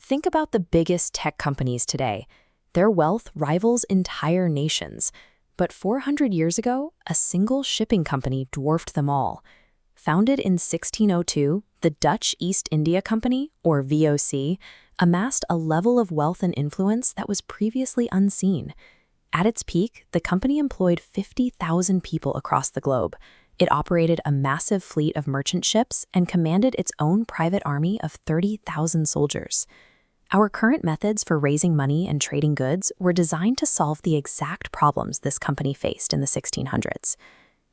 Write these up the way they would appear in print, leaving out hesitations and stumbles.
Think about the biggest tech companies today. Their wealth rivals entire nations. But 400 years ago, a single shipping company dwarfed them all. Founded in 1602, the Dutch East India Company, or VOC, amassed a level of wealth and influence that was previously unseen. At its peak, the company employed 50,000 people across the globe. It operated a massive fleet of merchant ships and commanded its own private army of 30,000 soldiers. Our current methods for raising money and trading goods were designed to solve the exact problems this company faced in the 1600s.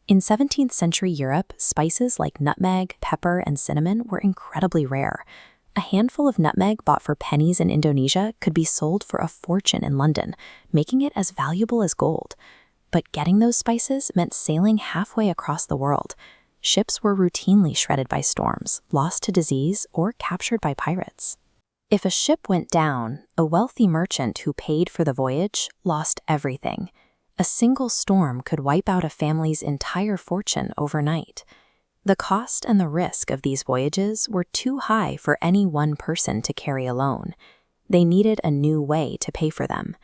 In 17th century Europe, spices like nutmeg, pepper, and cinnamon were incredibly rare. A handful of nutmeg bought for pennies in Indonesia could be sold for a fortune in London, making it as valuable as gold. But getting those spices meant sailing halfway across the world. Ships were routinely shredded by storms, lost to disease, or captured by pirates. If a ship went down, a wealthy merchant who paid for the voyage lost everything. A single storm could wipe out a family's entire fortune overnight. The cost and the risk of these voyages were too high for any one person to carry alone. They needed a new way to pay for them.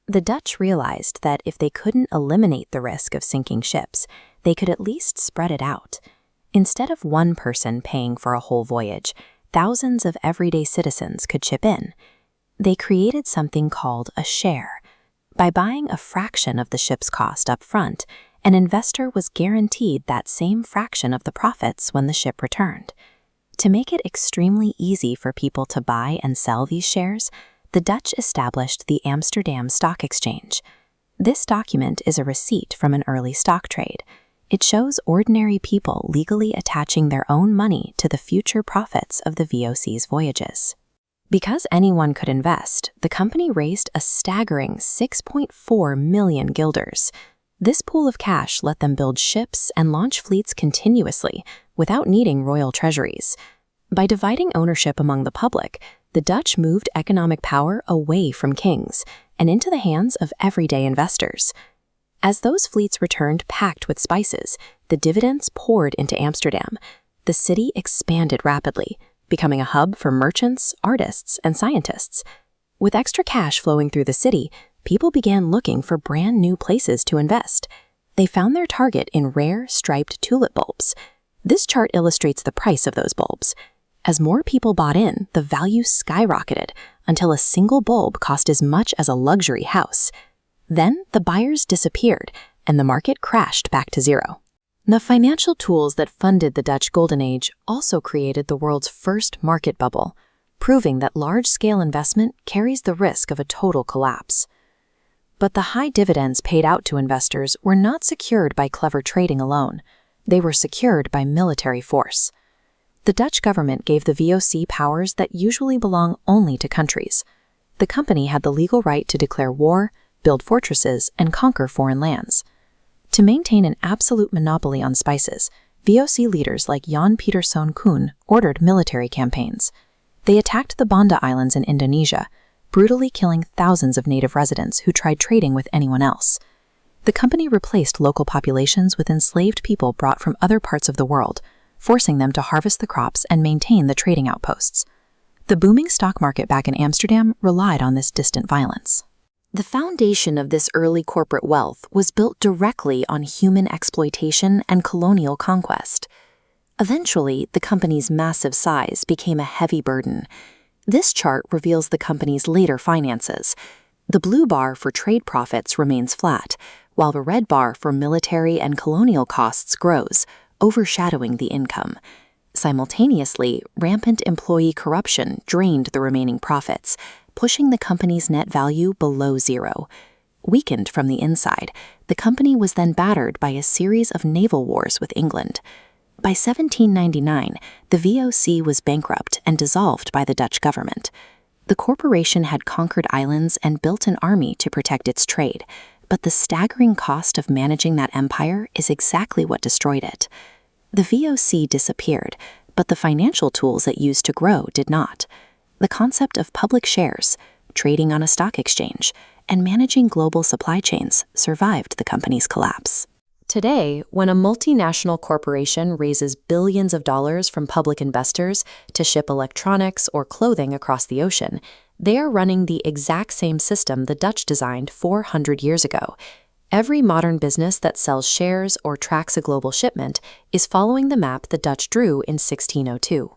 The Dutch realized that if they couldn't eliminate the risk of sinking ships, they could at least spread it out. Instead of one person paying for a whole voyage, thousands of everyday citizens could chip in. They created something called a share. By buying a fraction of the ship's cost up front, an investor was guaranteed that same fraction of the profits when the ship returned. To make it extremely easy for people to buy and sell these shares, the Dutch established the Amsterdam Stock Exchange. This document is a receipt from an early stock trade. It shows ordinary people legally attaching their own money to the future profits of the VOC's voyages. Because anyone could invest, the company raised a staggering 6.4 million guilders. This pool of cash let them build ships and launch fleets continuously without needing royal treasuries. By dividing ownership among the public, the Dutch moved economic power away from kings and into the hands of everyday investors. As those fleets returned packed with spices, the dividends poured into Amsterdam. The city expanded rapidly, becoming a hub for merchants, artists, and scientists. With extra cash flowing through the city, people began looking for brand new places to invest. They found their target in rare, striped tulip bulbs. This chart illustrates the price of those bulbs. As more people bought in, the value skyrocketed until a single bulb cost as much as a luxury house. Then the buyers disappeared, and the market crashed back to zero. The financial tools that funded the Dutch Golden Age also created the world's first market bubble, proving that large-scale investment carries the risk of a total collapse. But the high dividends paid out to investors were not secured by clever trading alone. They were secured by military force. The Dutch government gave the VOC powers that usually belong only to countries. The company had the legal right to declare war, build fortresses, and conquer foreign lands. To maintain an absolute monopoly on spices, VOC leaders like Jan Pieterszoon Koen ordered military campaigns. They attacked the Banda Islands in Indonesia, brutally killing thousands of native residents who tried trading with anyone else. The company replaced local populations with enslaved people brought from other parts of the world, forcing them to harvest the crops and maintain the trading outposts. The booming stock market back in Amsterdam relied on this distant violence. The foundation of this early corporate wealth was built directly on human exploitation and colonial conquest. Eventually, the company's massive size became a heavy burden. This chart reveals the company's later finances. The blue bar for trade profits remains flat, while the red bar for military and colonial costs grows, overshadowing the income. Simultaneously, rampant employee corruption drained the remaining profits, pushing the company's net value below zero. Weakened from the inside, the company was then battered by a series of naval wars with England. By 1799, the VOC was bankrupt and dissolved by the Dutch government. The corporation had conquered islands and built an army to protect its trade, but the staggering cost of managing that empire is exactly what destroyed it. The VOC disappeared, but the financial tools it used to grow did not. The concept of public shares, trading on a stock exchange, and managing global supply chains survived the company's collapse. Today, when a multinational corporation raises billions of dollars from public investors to ship electronics or clothing across the ocean, they are running the exact same system the Dutch designed 400 years ago. Every modern business that sells shares or tracks a global shipment is following the map the Dutch drew in 1602.